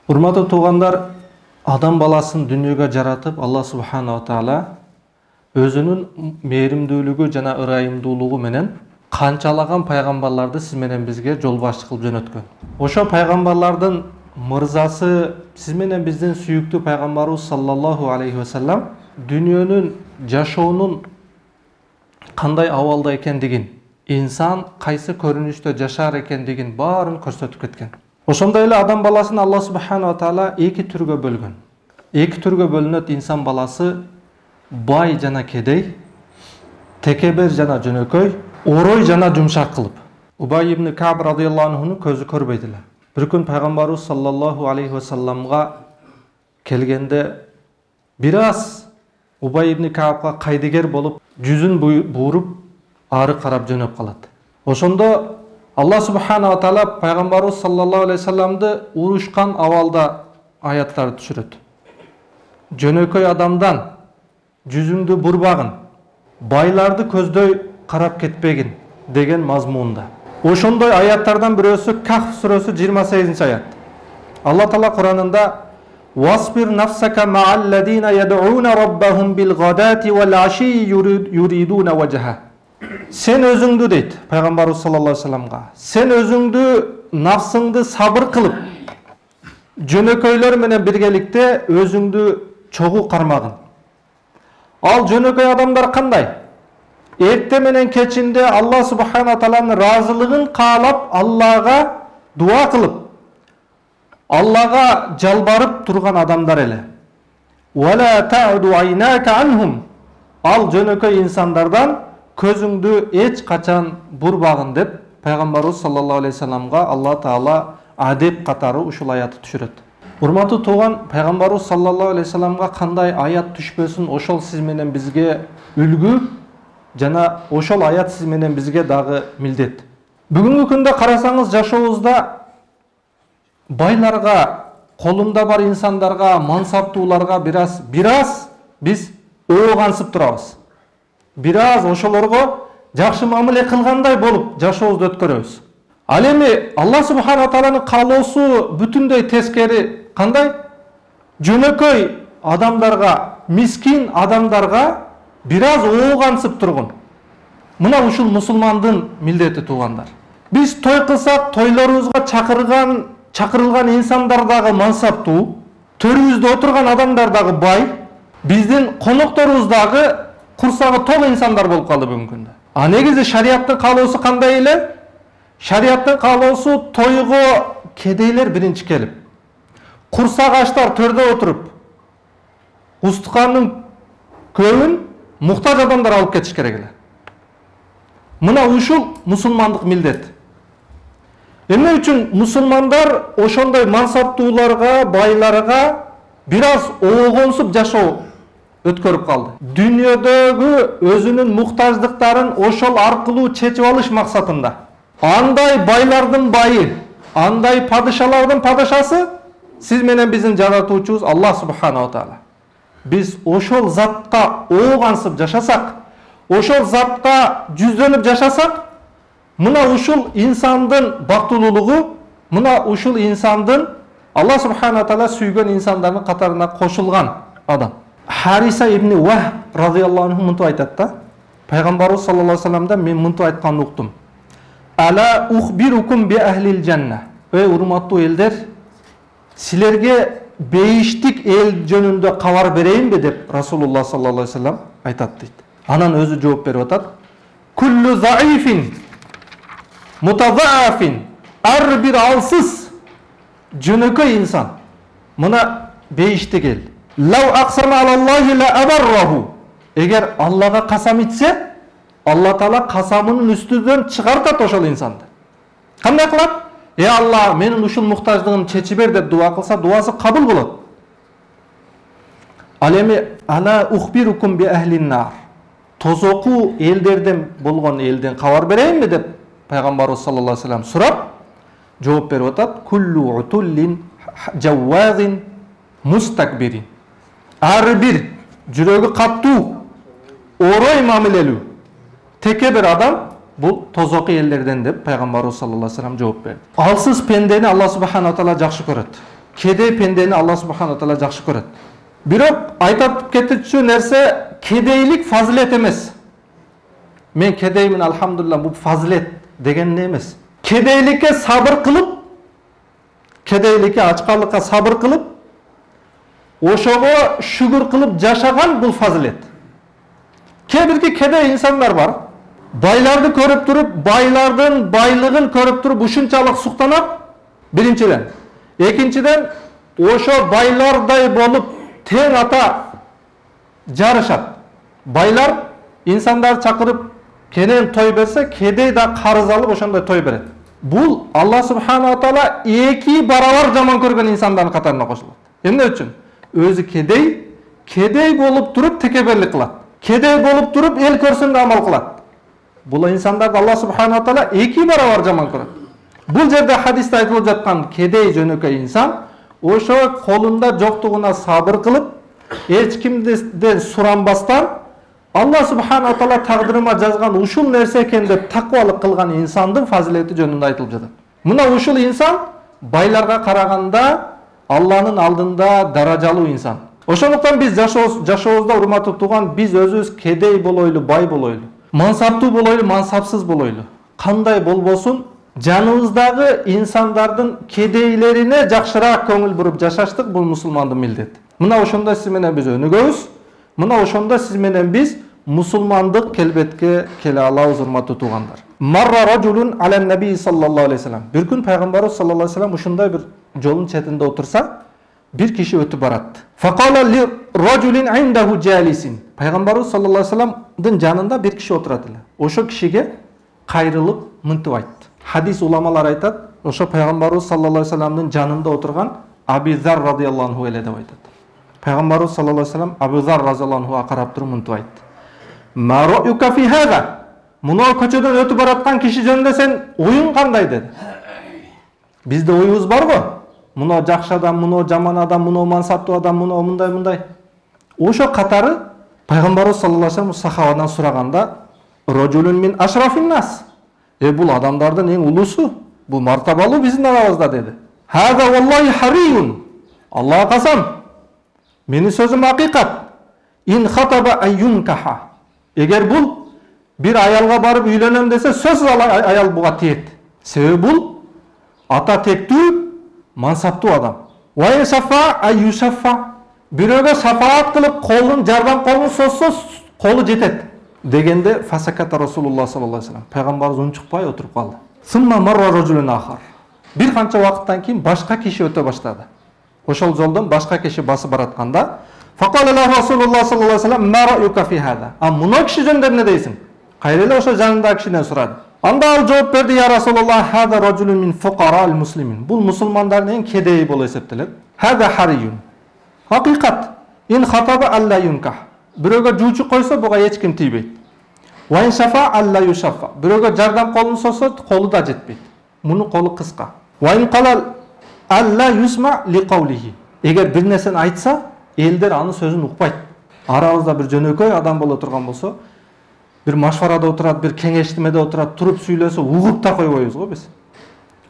Урматтуу туугандар, адам баласын дүнүйгө жаратып, Алла субханала таала өзүнүн мээримдүүлүгү жана ырайымдуулугу менен канчалаган пайгамбарларды сиз менен бизге жол башчы кылып жөнөткөн. Ошо пайгамбарлардын мырзасы сиз менен биздин сүйүктүү пайгамбарыбыз саллаллаху алейхи вассалам дүнүйөнүн жашоонун кандай абалда экендигин, инсан кайсы көрүнүштө жашар экендигин баарын көрсөтүп кеткен. Ошондой эле адам баласын Алла субханала таала эки түргө бөлгөн. Эки түргө бөлүнөт инсан баласы: бай жана кедей, текебер жана жөнөкөй, орой жана жумшак кылып. Убай ибн Каб радыйаллаху анхунун көзү көрбөйт эле. Бир күн пайгамбарыбыз саллаллаху алейхи вассаламга келгенде бир аз Убай ибн Кабга кайдыгер болуп, жүзүн бууруп, ары карап жөнөп калат. Ошондо Алла субханала таала пайгамбарыбыз саллаллаху алейхи вассаламды урушкан абалда аяттарды түшүрөт. Жөнөкөй адамдан жүзүңдү бурбагын, байларды көздөй карап кетпегин деген мазмунда. Ошондой аяттардан бирөөсү Кахф сүрөсү 28 аят. Алла таала Куранында: "Wasbir nafsaka ma'alladina yad'una rabbahum bil ghadati wal 'ashi yuriduna wajha." Сен өзүңдү дейт пайгамбарыбыз саллаллаху алейхи вассаламга. Сен өзүңдү, нафсыңды сабыр кылып, жөнөкөйлөр менен биргеликте өзүңдү чогуу кармагын. Ал жөнөкөй адамдар кандай? Эрте менен кечинде Алла субхана тааланын разылыгын каалап, Аллага дуа кылып, Аллага жалбарып турган адамдар эле. "Вала ta'du aynaka anhum." Ал жөнөкөй инсандардан көзүңдү эч качан бурбагын деп пайгамбарыбыз саллаллаху алейхи вассаламга Алла таала адеп катары ушул аятты түшүрөт. Урматтуу туган, пайгамбарыбыз саллаллаху алейхи вассаламга кандай аят түшпөсүн, ошол сиз менен бизге үлгү жана ошол аят сиз менен бизге дагы милдет. Бүгүнкү күндө карасаңыз, жашообузда байларга, колунда бар инсандарга, мансаптууларга бир аз биз оогансып турабыз. Бир аз ошолорго жакшы мамиле кылгандай болуп жашообузду өткөрөбүз. Ал эми Алла субхана тааланын каалоосу бүтүндөй тескери. Кандай? Жөнөкөй адамдарга, мискин адамдарга бир аз оогансып тургун. Мына ушул мусулмандын милдети, туугандар. Биз той кылсак, тойлорубузга чакырылган инсандар дагы мансаптуу, төрүбүздө отурган адамдар дагы бай, биздин конокторубуз дагы курсагы тол инсандар болуп калды бүгүнкү күндө. А негизи шариаттын каалоосу кандай эле? Шариаттын каалоосу тойго кедейлер биринчи келип, курсак аштар төрдө отуруп, устуканын көбүн муктаж адамдар алып кетиш керек эле. Мына ушул мусулмандык милдет. Эмне үчүн мусулмандар ошондой мансаптууларга, байларга бир аз оогонсуп жашоо өткөрүп калды? Дүйнөдөгү өзүнүн муктаждыктарын ошол аркылуу чечип алыш максатында. Андай байлардын байы, андай падышалардын падышасы сиз менен биздин жаратуучубуз Алла субханала таала. Биз ошол затка оогансып жашасак, ошол затка жүздөнүп жашасак, мына ушул инсандын бактылуулугу, мына ушул инсандын Алла субхана таала сүйгөн инсандардын катарына кошулган адам. Хариса ибн Вахб радыйаллаху анху мынтип айтат да: пайгамбарыбыз саллаллаху алейхи вассаламда мен мынтип айтканын уктум. "Ала ухбирукум би ахлил жанна." Эй урматтуу элдер, силерге бейиштик эл жөнүндө кабар берейинби деп Расулуллах саллаллаху алейхи вассалам айтат дейт. Анан өзү жооп берип атат: "Куллу заифин мутазаафин." Ар бир алсыз жөнөкөй инсан, мына бейиштик эл. "Лау аксама алаллахи ла абарраху." Эгер Аллага касам итсе, Алла таала касамынын үстүнөн чыгартат ошол инсанды. Кандай кылат? Алла, менин ушул муктаждыгымды чечип бер деп дуа кылса, дуасы кабыл болот. Ал эми "Ала ухбирукум би ахлин нар." Тозоку элдерден болгон элден кабар берейинби деп пайгамбарыбыз саллаллаху алейхи вассалам сурап, жооп берип атат: "Куллу утуллин жаввазин мустакбирин." Ар бир жүрөгү каттуу, орой мамилелүү, теке бир адам бул тозоку элдерден деп пайгамбарыбыз саллаллаху алейхи вассалам жооп берди. Алсыз пендени Алла субханала таала жакшы көрөт. Кедей пендени Алла субхана таала жакшы көрөт. Бирок айтып кетүүчү нерсе кедейлик фазилет эмес. Мен кедеймин, алхамдулилlah, бул фазилет деген эмес. Кедейликке сабыр кылып, кедейликке ачкалыкка сабыр кылып, ошого шүгүр кылып жашаган бул фазилет. Кээ-бирки кедей инсандар бар. Байларды көрүп туруп, байлардын байлыгын көрүп туруп ушунчалык суктанат. Биринчиден. Экинчиден, ошо байлардай болуп тең ата жарышат. Байлар инсандар чакырып кенен той берсе, кедей да карыз алып ошондой той берет. Бул Алла субхана таала эки барабар жаман көргөн инсандардын катарына кошулат. Эмне үчүн? Өзү кедей болуп туруп текеберлик кылат. Кедей болуп туруп эл көрсөнгө амал кылат. Бул инсандарды Алла субхана таала эки барабар жаман көрөт. Бул жерде хадисте айтылып жаткан кедей жөнөкөй инсан ошо колунда жоктугуна сабыр кылып, эч кимден суранбастан Алла субхана таала тагдырыма жазган ушул нерсе экен деп таквалык кылган инсандын фазилети жөнүндө айтылып жатат. Мына ушул инсан байларга караганда Алланын алдында даражалуу инсан. Ошондуктан биз жашообузда, урматтуу тууган, биз өзүбүз кедей болойлу, бай болойлу, мансаптуу болойлу, мансапсыз болойлу, кандай болбосун, жаныбыздагы инсандардын кедейлерине жакшыраак көңүл буруп жашаштык бул мусулмандын милдети. Мына ошондо сиз менен биз өнүгөбүз. Мына ошондо сиз менен биз мусулмандык келбетке келе алабыз, урматтуу туугандар. Марра ражулун алан наби саллаллаху алейхи вассалам. Бир күн пайгамбарыбыз саллаллаху алейхи вассалам ушундай бир жолдун четинде отурса, bir kişi ötüp baratты. Faqala li rajulin indahu jalisin. Пайгамбарыбыз саллаллаху алейхи вассаламдын жанында bir kişi отурат эле. Ошо кишиге кайрылып мынтип айтты. Hadis ulamалар айтат, ошо пайгамбарыбыз саллаллаху алейхи вассаламдын жанында отурган Аби Зар радияллаху анху эле деп айтат. Пайгамбарыбыз саллаллаху алейхи вассалам Аби Зар радияллаху анхуга карап туруп мынтип айтты. Ма рa'юка фи хаза? Муну көчөдөн өтүп бараткан киши жөнүндө сен оюң кандай деди. Бизде оюбуз бар го? Муну жакшы адам, муну жаман адам, муну мансаптуу адам, муну мындай. Ошо катары пайгамбарыбыз саллаллаху алейхи вассалам сахабадан сураганда, "Рожулун мин ашрафин нас." Бул адамдардын эң улусу, бул мартабалуу биздин арабызда деди. "Хаза валлахи хариюн." Аллага касам, менин сөзүм акыйкат. "Ин хатаба айюнкаха." Эгер бул бир аялга барып үйлөнөм десе, сөзсүз аял буга тиет. Себеби бул ата тектүү, мансаптуу адам. Вай сафа аюсафа. Бирөөгө сафаат кылып, колун, жардам колун созсо, колу жетет. Дегенде фасаката Расулуллах саллаллаху алейхи вассалам. Пайгамбарыбыз унчукпай отуруп калды. Сумма марра ражулун ахар. Бир канча убакыттан кийин башка киши өтө баштады. Ошол жолдон башка киши басып баратканда, фaqala ла Расулуллах саллаллаху алейхи вассалам, "Ма рa'юка фи хаза?" Муну киши жөнүндө эмне дейсиң? Кайра эле ошо жанындагы кишиден сурады. Анда ал жооп берди: "Я Расулуллах, хаза ражулун мин фуқарал муслимин." Бул мусулмандардын эң кедейи болуп эсептелет. Хаза хариюн. Хакыйкат. Ин хатаба алла юнках. Бирөөгө жуучу койсо, буга эч ким тийбейт. Ва ин шафа алла юшафа. Бирөөгө жардам колун созсо, колу да жетпейт. Мунун колу кыска. Ва ин қалал алла юсма ли қаулихи. Эгер бир нерсени айтса, элдер анын сөзүн укпайт. Арабызда бир жөнөкөй адам боло турган болсо, бир машварада отурат, бир кеңештимеде отурат, туруп сүйлөсө, угуп да койбойбуз го биз.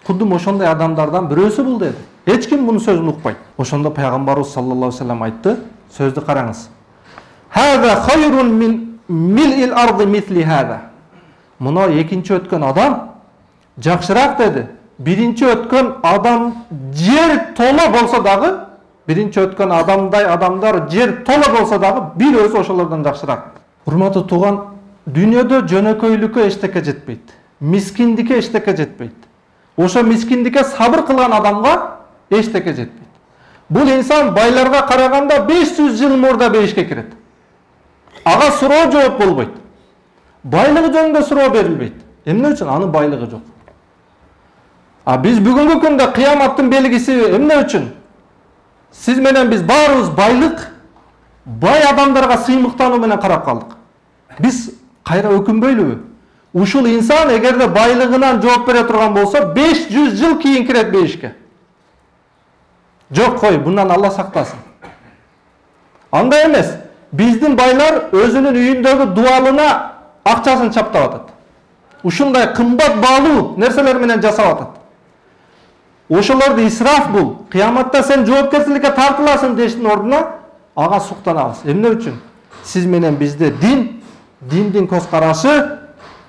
Кудум ошондой адамдардан бирөөсү бул деди. Эч ким мунун сөзүн укпайт. Ошондо пайгамбарыбыз саллаллаху алейхи вассалам айтты, сөздү караңыз. Хаза хайрун мин мил'ил арди мисли хаза. Муну экинчи өткөн адам жакшыраак деди. Биринчи өткөн адам жер толо болсо дагы, биринчи өткөн адамдай адамдар жер толо болсо дагы бир өзү ошолордон жакшыраак. Урматтуу тууган, дүйнөдө жөнөкөйлүккө эчтеке жетпейт. Мискиндикке эчтеке жетпейт. Ошо мискиндикке сабыр кылган адамга эчтеке жетпейт. Бул инсан байларга караганда 500 жыл мурда бейишке кирет. Ага суроо жооп болбойт. Байлыгы жөнүндө суроо берилбейт. Эмне үчүн? Анын байлыгы жок. Биз бүгүнкү күндө кыяматтын белгиси эмне үчүн? Сиз менен биз баарыбыз байлык, бай адамдарга сыймыктануу менен карап калдык. Биз кайра өкүнбөйлүбү? Ушул инсан эгерде байлыгынан жооп бере турган болсо, 500 жыл кийин кирет бейишке. Жок кой, bundan Алла сактасын. Андай эмес. Биздин байлар өзүнүн үйүндөгү дуалына акчасын чаптап атат. Ушундай кымбат баалуу нерселер менен жасап атат. Ошолорду исраф бул. Кыяматта сен жоопкерчиликке тартыласың дештин ордуна ага суктанабыз. Эмне үчүн? Сиз менен бизде диндин көз карашы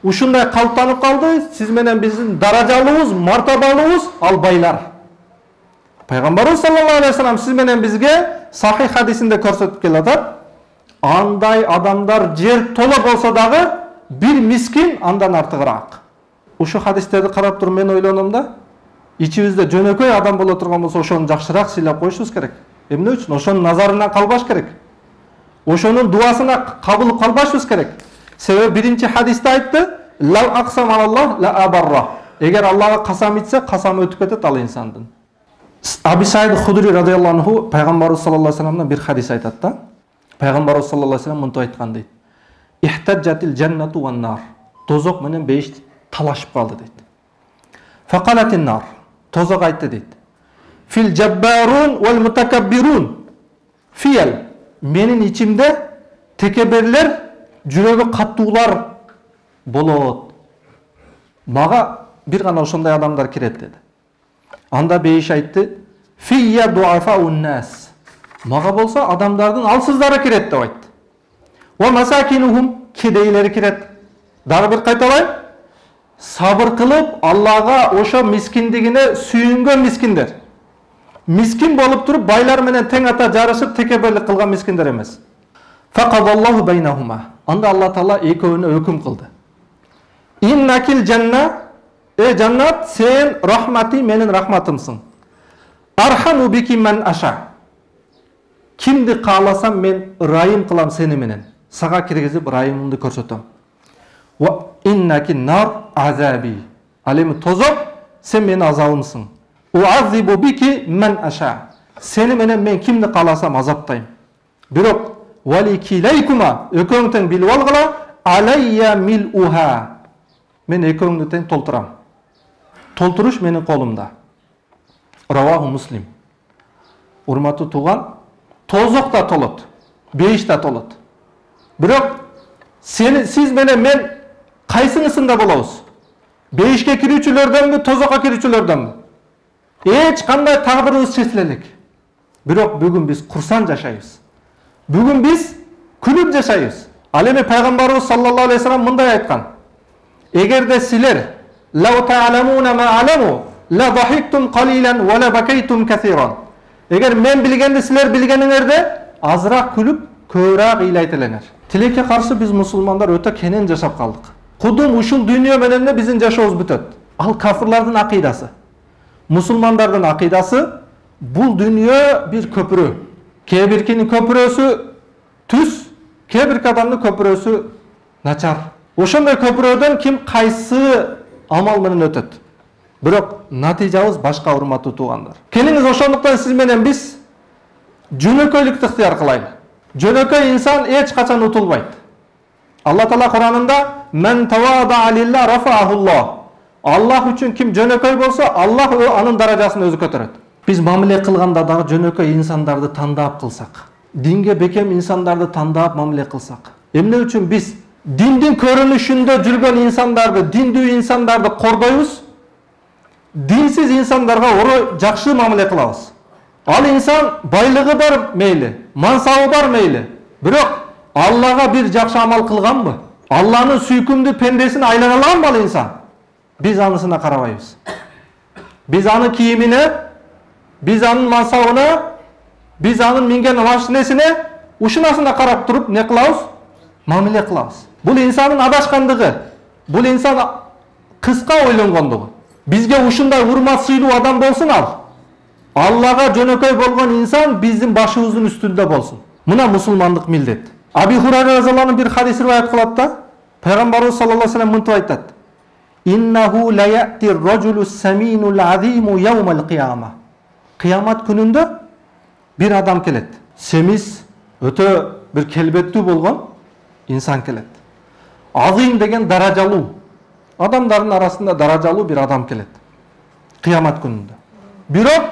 ушундай калыптанып калды. Сиз менен биздин даражалуубуз, мартабалуубуз ал байлар. Пайгамбарыбыз саллаллаху алейхи вассалам сиз менен бизге сахих хадисинде көрсөтүп келатат. Андай адамдар жер толо болсо дагы бир мискин андан артыгыраак. Ушу хадистерди карап туруп мен ойлоном да, ичибизде жөнөкөй адам боло турган болсо ошону жакшыраак сыйлап коюшубуз керек. Эмне үчүн? Ошонун назарынан калбаш керек. Ошонун дуасына кабыл калбашыбыз керек. Себеби биринчи хадисте айтты: "Лау аксам алаллах ла абарра." Эгер Аллага касам итсе, касам өтүп кетет ал инсандын. Аби Саид Худри радиаллаху анху пайгамбарыбыз саллаллаху алейхи вассаламдан бир хадис айтат да. Пайгамбарыбыз саллаллаху алейхи вассалам мынтип айткан дейт: "Ихтаджатил джаннату ван нар." Тозок менен бейиш талашып калды дейт. Факалатин нар. Тозок айтты дейт: "Фил джаббарун вал мутакаббирун." Фиел. Менин ичимде текеберлер, жүрөгү каттуулар болот. Мага бир гана ошондой адамдар кирет деди. Анда бейиш айтты: "Фия дуафаун нас." Мага болсо адамдардын алсыздары кирет деп айтты. Ва масакинухум, кедейлери кирет. Дагы бир кайталайм. Сабыр кылып Аллага ошо мискиндигине сүйүнгөн мискиндер. Мискин болуп туруп байлар менен тең ата жарышып текеберлик кылган мискиндер эмес. Фақадаллаху байнахума. Анда Алла Таала экөөнө өкүм кылды. Иннакил жанна, жаннат, сен рахмати менин рахматымсың. Архаму бики ман аша. Кимди кааласам мен ырайым кылам сени менен. Сага киргизип ырайымымды көрсөтөм. Ва иннаки нар азаби. Ал эми тозок, сен менин азабымсың. Уазибу бики ман аша. Сени менен мен кимди кааласам азаптайм. Бирок валикилайкума, экөөң тең билип алгыла, алайя милуха. Мен экөөңдү тең толтурам. Толтуруш менин колумда. Раваху Муслим. Урматтуу тууган, тозок да толот, бейиш да толот. Бирок сиз менен мен кайсыңысында болобуз? Бейишке кирүүчүлөрдөнбү, тозокко кирүүчүлөрдөнбү? Эч кандай тагдырыбыз чечиле элек. Бирок бүгүн биз курсан жашайбыз. Бүгүн биз күлүп жашайбыз. Ал эми пайгамбарыбыз саллаллаху алейхи вассалам мындай айткан: "Эгерде силер лау та'ламуна ма аламу ла дахиктум қалилан ва ла бакайтум касиран." Эгер мен билгенди силер билгениңерде азыраак күлүп, көбүрөөк ыйлайт элеңер. Тилекке каршы биз мусулмандар өтө кенен жашап калдык. Кудум ушул дүйнө менен эле биздин жашообуз бүтөт. Ал кафырлардын акыйдасы. Мусулмандардын акыйдасы бул дүйнө бир көпүрө. Кээ биркинин көпүрөсү түз, кээ бирки адамдын көпүрөсү начар. Ошондой көпүрөдөн ким кайсы амал менен өтөт. Бирок натыйжабыз башка, урматтуу туугандар. Келиңиз ошондуктан сиз менен биз жөнөкөйлүктү ыктыяр кылайлы. Жөнөкөй инсан эч качан утулбайт. Алла Таала Куранында "Мен тавада лилла рафаахуллах." Аллах үчүн ким жөнөкөй болсо, Аллах анын даражасын өзү көтөрөт. Биз мамиле кылганда дагы жөнөкөй инсандарды тандап кылсак, динге бекем инсандарды тандап мамиле кылсак. Эмне үчүн биз диндин көрүнүшүндө жүргөн инсандарды, диндүү инсандарды кордойбуз? Динсиз инсандарга орой жакшы мамиле кылабыз. Ал инсан байлыгы бар мейли, мансабы бар мейли. Бирок Аллага бир жакшы амал кылганбы? Алланын сүйкүмдүү пендесине айлана аламбы ал инсан? Биз анысына карабайбыз. Биз анын кийимине, биз анын мансабына, биз анын минген машинесине, ушунасына карап туруп не кылабыз? Мамиле кылабыз. Бул инсандын адашкандыгы, бул инсан кыска ойлонгондугу. Бизге ушундай урмат сыйлуу адам болсун ал. Аллага жөнөкөй болгон инсан биздин башыбыздын үстүндө болсун. Мына мусулмандык милдет. Аби Хурайра разияллаху бир хадис риваят кылат да, пайгамбарыбыз саллаллаху алейхи вассалам мынтип айтат: "Иннаху ла я'ти ар-раджулу саминул азиму яумал кыяма." Кыямат күнүндө бир адам келет. Семиз, өтө бир келбеттүү болгон инсан келет. Азим деген даражалуу. Адамдардын арасында даражалуу бир адам келет. Кыямат күнүндө. Бирок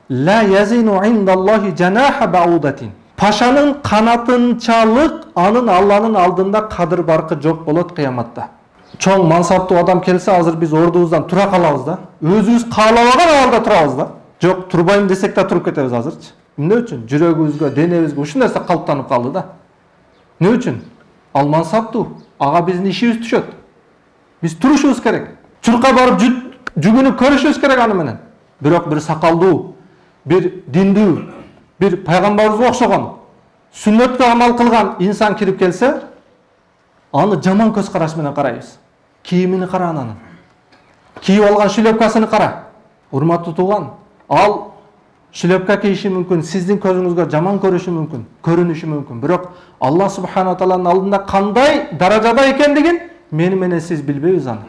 ла язину индаллахи жанаха баудатин. Пашанын канатынчалык анын Алланын алдында кадыр баркы жок болот кыяматта. чоң мансаптуу адам келсе, азыр биз ордубуздан тура калабыз да. Өзүбүз каалабаган абалда турабыз да. Жок, турбайм десек да туруп кетебиз азырчы. Эмне үчүн? Жүрөгүбүзгө, денебизге ушул нерсе калыптанып калды да. Эмне үчүн? Ал мансаптуу, ага биздин ишибиз түшөт. Биз турушубуз керек. Чуркка барып жүгүнүп көрүшүбүз керек аны менен. Бирок бир сакалдуу, бир диндүү, бир пайгамбарыбызга окшогон, сүннөткө амал кылган инсан кирип келсе, аны жаман көз караш менен карайбыз. Кийимини кара анын. Кийип алган шлепкасын кара. Урматтуу тууган, ал шлепка кийиши мүмкүн, сиздин көзүңүзгө жаман көрүшү мүмкүн, көрүнүшү мүмкүн. Бирок Аллах субхана тааланын алдында кандай даражада экендигин мени менен сиз билбейбиз аны.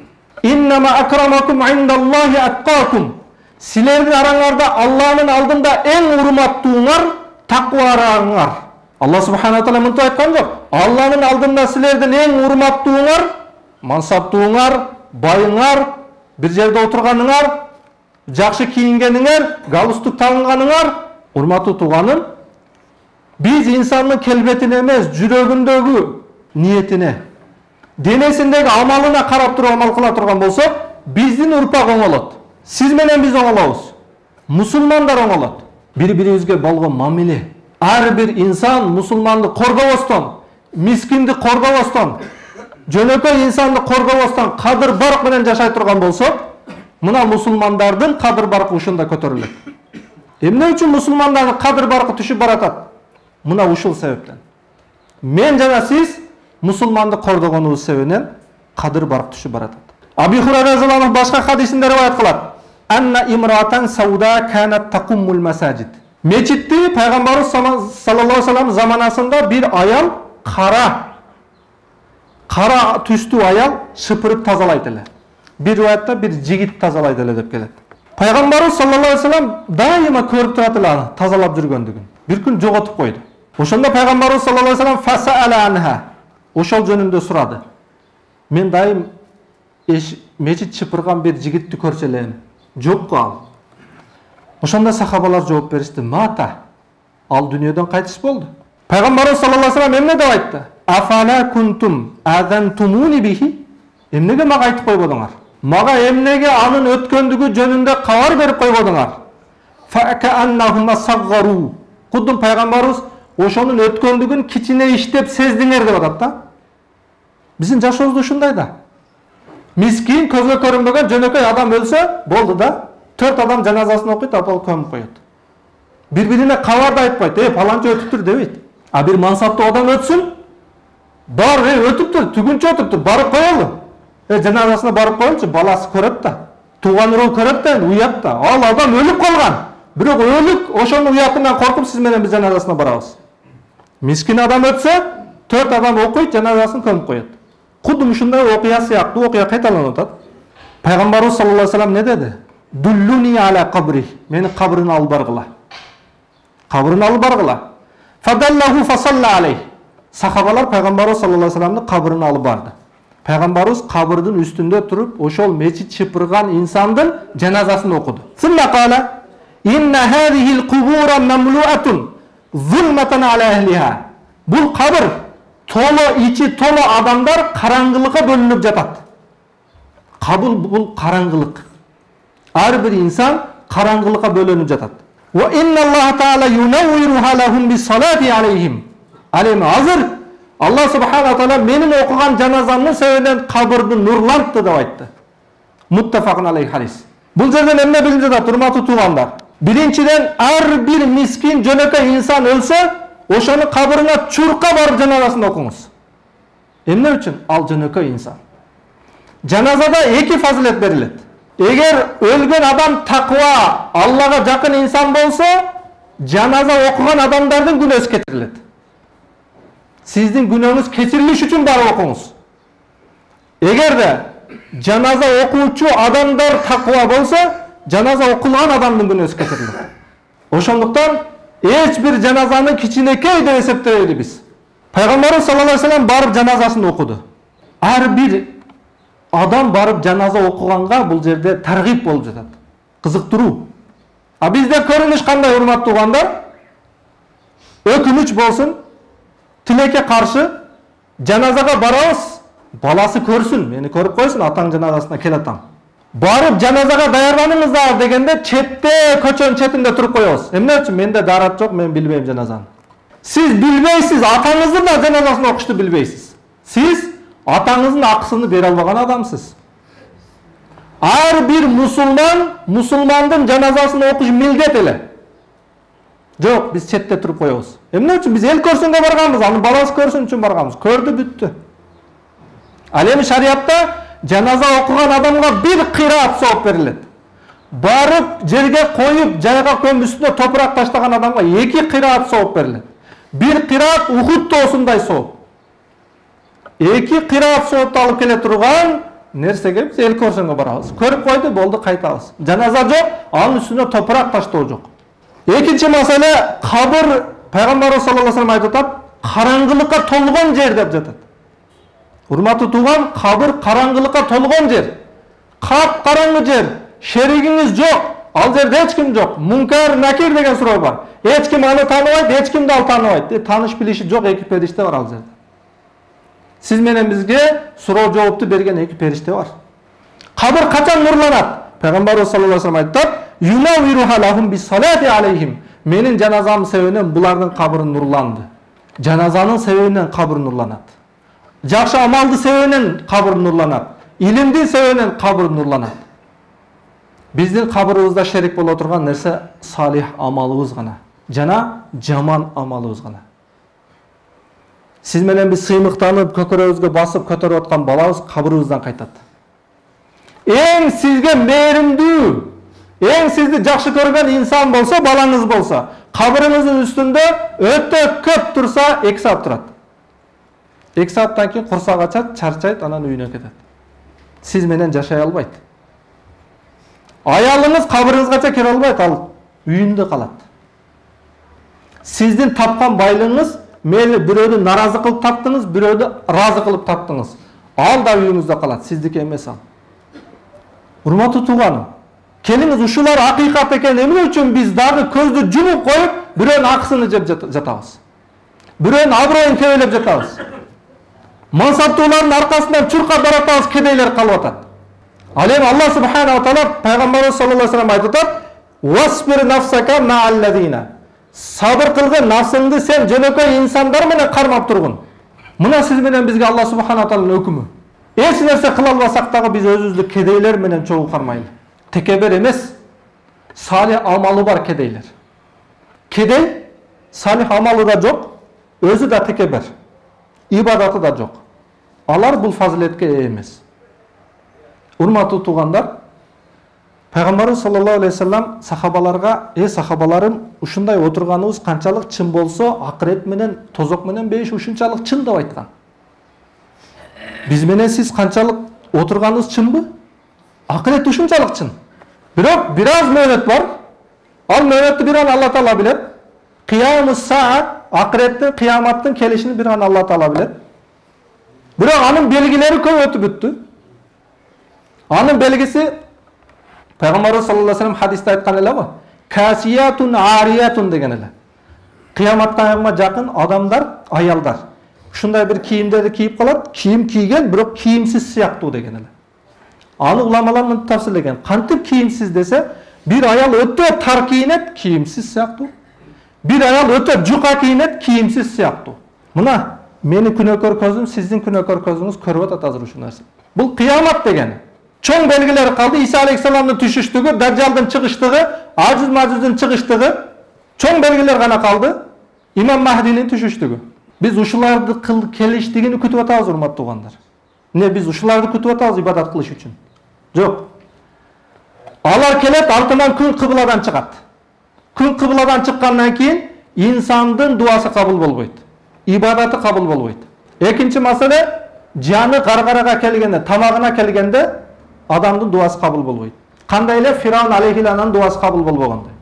Иннама акрамакум индаллахи атқакум. Силердин араңарда Аллахнын алдында эң урматтууңар таквараңар. Аллах субхана таала мынтип айткан жок. Аллахнын алдында силердин эң урматтууңар, мансаптууңар, байыңар, бир жерде отурганыңар, жакшы кийингениңер, галстук тагынганыңар. Урматтуу тууганым, биз инсандын келбетине эмес, жүрөгүндөгү ниетине, денесиндеги амалына карап туруп амал кыла турган болсок, биздин урпак оңолот. Сиз менен биз оңолобуз. Мусулмандар оңолот. Бири-бирибизге болгон мамиле. Ар бир инсан мусулманды коргобостон, мискинди коргобостон, жөнөкөй инсанды коргобостон кадыр барк менен жашай турган болсок, мына мусулмандардын кадыр баркы ушунда көтөрүлөт. Эмне үчүн мусулмандардын кадыр баркы түшүп баратат? Мына ушул себептен. Мен жана сиз мусулманды кордогонубуз себебинен кадыр баркы түшүп баратат. Аби Хурайра разияллаху анху башка хадисинде риваят кылат. Анна имратан сауда канат тaqumul masajid. Мечитти пайгамбарыбыз саллаллаху алейхи вассалам заманасында бир аял кара түстүү аял шыпырып тазалайт эле. Бир риваятта бир жигит тазалайт эле деп келет. Пайгамбарыбыз саллаллаху алейхи вассалам дайыма көрүп турат эле аны тазалап жүргөндүгүн. Бир күн жоготуп койду. Ошондо пайгамбарыбыз саллаллаху алейхи вассалам фасаала анха. Ошол жөнүндө сурады. Мен дайым мечит шыпырган бир жигитти көрчү элем. Жокку ал. Ошондо сахабалар жооп беришти. Мата. Ал дүнүйөдөн кайтыш болду. Пайгамбарыбыз саллаллаху алейхи вассалам эмне деп айтты? Афала кунтум азантумуни бихи? Эмнеге мага айтып койбодуңар? Мага эмнеге анын өткөндүгү жөнүндө кабар берип койбодуңар? Факааннахума саггару. Кудум пайгамбарыбыз ошонун өткөндүгүн кичине иштеп сездиңер деп атат да. Биздин жашообузда ушундай да. Мискин, көзгө көрүнбөгөн жөнөкөй адам өлсө, болду да. 4 адам жаназасын окуйт, апал көмүп коет. Бири-бирине кабар да айтпайт. Паланчы өтүптүр дебейт. А бир мансаптуу адам өтсүн, бар, өтүптүр, түгүнчө өтүптүр, барып коелу. Жаназасына барып коелчу, баласы көрөт да. Тууган уруу көрөт да, уят да. Ал адам өлүп калган. Бирок өлүк ошонун уятынан коркуп сиз менен биз жаназасына барабыз. Мискин адам өтсө, 4 адам окуйт, жаназасын көмүп коет. Кудум ушундай окуя сыяктуу окуя кайталанып атат. Пайгамбарыбыз саллаллаху алейхи вассалам не деди? Дуллуни аля кабри. Мени кабрына алып баргыла. Кабрына алып баргыла. Фадаллаху фасалла алейх. Сахабалар пайгамбарыбыз саллаллаху алейхи вассаламдын кабрына алып барды. Пайгамбарыбыз кабрдын үстүндө туруп, ошол мечит шыпырган инсандын жаназасын окуду. Сумма кала: "Инна хадихил кубура мамлуатун зулматан аля ахлиха." Бул кабр толо, ичи толо адамдар караңгылыкка бөлүнүп жатат. Кабыл бул караңгылык. Ар бир инсан караңгылыкка бөлүнүп жатат. Ва инналлаха таала юнаввируха лахум бис-салати алейхим. Алем азыр Аллах субхана таала менин окуган жаназамдын себебинен кабырды нурлантты деп айтты. Муттафакун алейх хадис. Бул жерден эмне билип жатат, урматтуу туугандар? Биринчиден, ар бир мискин жөнөкөй инсан өлсө, ошону кабырына чуркка барып жаназасын окуңуз. Эмне үчүн? Ал жөнөкөй инсан. Жаназада 2 фазилет берилет. Эгер өлгөн адам таква, Аллага жакын инсан болсо, жаназа окуган адамдардын күнөөсү кетирилет. Сиздин күнөөңүз кечирилиш үчүн барып окуңуз. Эгерде жаназа окуучу адамдар таква болсо, жаназа окулган адамдын күнөөсү кетирилет. Ошондуктан эч бир жаназаны кичинекей деп эсептебейли биз. Пайгамбарыбыз саллаллаху алейхи вассалам барып жаназасын окуду. Ар бир адам барып жаназа окуганга бул жерде таргип болуп жатат. Кызыктыруу. А бизде көрүнүш кандай, урматтуу туугандар? Өкүнүч болсун, тилекке каршы жаназага барабыз, баласы көрсін, мені көріп қойсын, атаң жаназасына келатам. Барып жаназаға даярданыңыздар дегенде четте, көчөнүн четинде туруп коебуз. Эмне үчүн? Менде дарат жок, мен билбейм жаназаны. Сиз билбейсиз, атаңыздын да жаназасын окушту билбейсиз. Сиз атаңыздын акысыны бере албаган адамсыз. Ар бир мусулмандын жаназасын окуш милдет эле. Жок, биз четте туруп коебуз. Эмне үчүн? Биз эл көрсөнгө барганбыз, анын баласы көрсүн үчүн барганбыз. Көрдү, бүттү. Ал эми шариятта жаназа окуган адамга бир кыраат сооп берилет. Барып жерге коюп, жайга көмүп үстүнө топурак таштаган адамга 2 кыраат сооп берилет. Бир кыраат Ухуд тоосундай сооп. 2 кыраат соопту алып келе турган нерсеге биз эл көрсөнгө барабыз. Көрүп койду, болду, кайтабыз. Жаназа жок, анын үстүнө топурак таштоо жок. Экинчи маселе, кабыр, пайгамбарыбыз саллаллаху алейхи ва саллям айтып атат, караңгылыкка толгон жер деп жатат. Урматтуу тууган, кабыр караңгылыкка толгон жер. Кап караңгы жер, шеригиңиз жок, ал жерде эч ким жок. Мункар, накир деген суроо бар. Эч ким аны тааныбайт, эч ким да ал тааныбайт. Тааныш билиши жок 2 периште бар ал жерде. Сиз менен бизге суроо жоопту берген 2 периште бар. Кабыр качан нурланат? Пайгамбарыбыз саллаллаху алейхи ва саллям айтат, "Юнавируха лахум бис-салати алейхим." Менин жаназам себебинен булардын кабыры нурланды. Жаназанын себебинен кабыр нурланат. Жакшы амалды себебинен кабыр нурланат. Илимдин себебинен кабыр нурланат. Биздин кабырыбызда шерик боло турган нерсе салих амалыбыз гана, жана жаман амалыбыз гана. Сиз менен биз сыймыктанып, көкөрөбүзгө басып көтөрүп аткан балабыз кабырыбыздан кайтат. Эң сизге мээримдүү, эң сизди жакшы көргөн инсан болсо, балаңыз болсо, кабырыңыздын үстүндө өтө көп турса 2 саат турат. 2 сааттан кийин курсак ачат, чарчайт, анан үйүнө кетет. Сиз менен жашай албайт. Аялыңыз кабырыңызгача келе албайт, ал үйүндө калат. Сиздин тапкан байлыгыңыз, мейли бирөөдү наразы кылып таптыңыз, бирөөдү разы кылып таптыңыз. Ал да үйүңүздө калат, сиздики эмес ал. Урматтуу тууганым, келиңиз, ушулар акыйкат экен. Эмне үчүн биз дагы көздү жумуп коюп, бирөөнүн акысын жеп жатабыз? Бирөөнүн аброюн кебелеп жатабыз? Мансаптуулардын аркасынан чуркап баратабыз, кедейлер калып атат. Ал эми Алла субхана ва таала пайгамбарыбыз саллаллаху алейхи ва саллям айтып атат: "Васбир нафсака ма'аллазина." Сабыр кылгын, нафсыңды сен жөнөкөй инсандар менен кармап тургун. Мына сиз менен бизге Алла субхана ва тааланын өкүмү. Эч нерсе кыла албасак дагы биз өзүбүздү кедейлер менен чогуу кармайлы. Текебер эмес, салих амалы бар кедейлер. Кедей салих амалы да жок, өзү да текебер. Ибадаты да жок. Алар бул фазилетке ээ эмес. Урматтуу туугандар, Пайгамбарыбыз саллаллаху алейхи ва саллям сахабаларга, сахабаларым, ушундай отурганыбыз канчалык чын болсо, акырет менен, тозок менен бейиш ушунчалык чын деп айткан. Биз менен сиз канчалык отурганыбыз чынбы? Акырет ушунчалык чын. Бирок бир аз мөөнөт бар. Ал мөөнөттү бир аны Алла таала билет. Кыямус саат, акыреттин, кыяматтын келишини бир аны Алла таала билет. Бирок анын белгилери көп өтүп бүттү. Анын белгиси Пайгамбарыбыз саллаллаху алейхи ва саллям хадисте айткан эле го. Касиятун ариятун деген эле. Кыяматтанга жакын адамдар, аялдар ушундай бир кийимдерди кийип калат, кийим кийген, бирок кийимсиз сыяктуу деген эле. Аны уламалар мынтип тафсирлеген. Кантип кийимсиз десе, бир аял өтө тар кийинет, кийимсиз сыяктуу. Бир аял өтө жука кийинет, кийимсиз сыяктуу. Мына мени күнөөкөр көзүм, сиздин күнөөкөр көзүңүз көрүп атат азыр ушул нерсе. Бул кыямат деген. Чоң белгилери калды. Иса алейхиссаламдын түшүштүгү, Даджалдын чыгыштыгы, Ажуз-Мажуздун чыгыштыгы, чоң белгилер гана калды. Имам Махдинин түшүштүгү. Биз ушуларды келиштигини күтүп атабыз, урматтуу туугандар. Не биз ушуларды күтүп атабыз ибадат кылыш үчүн? Жок. Алар келет, артынан күн кыбыладан чыгат. Күн кыбыладан чыккандан кийин инсандын дуасы кабыл болбойт. Ибадаты кабыл болбойт. Экинчи маселе, жаны гаргарага келгенде, тамагына келгенде адамдын дуасы кабыл болбойт. Кандай эле Фираун алейхиланын дуасы кабыл болбогондой.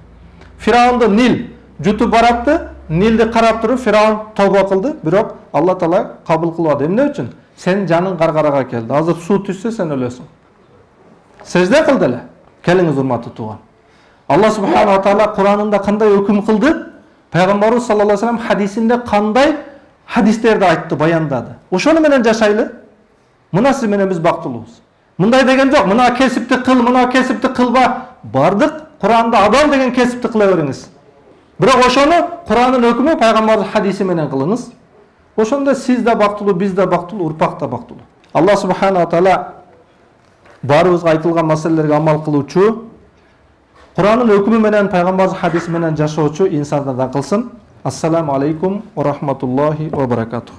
Фираунду Нил жутуп баратты, Нилди карап туруп Фираун тобо кылды, бирок Алла таала кабыл кылбады. Эмне үчүн? Сен жаның гаргарага келди. Азыр суу түшсө сен өлөсүң. Сежде кылды эле. Келиңиз урматтуу тууган. Алла субхана ва таала Куранында кандай өкүм кылды? Пайгамбарыбыз саллаллаху алейхи ва саллям хадисинде кандай хадистерди айтты, баяндады. Ошону менен жашайлы. Мына сиз менен биз бактылуубуз. Мындай деген жок, мына кесипти кыл, мына кесипти кылба. Бардык Куранда адал деген кесипти кыла бериңиз. Бирок ошону Курандын өкүмү, пайгамбардын хадиси менен кылыңыз. Ошондо сиз да бактылуу, биз да бактылуу, урпак да бактылуу. Аллах субхана ва таала баарыбызга айтылган маселелерге амал кылуучу, Курандын өкүмү менен, пайгамбардын хадиси менен жашоочу инсандардан кылсын. Ассаламу алейкум ва рахматуллахи ва баракатух.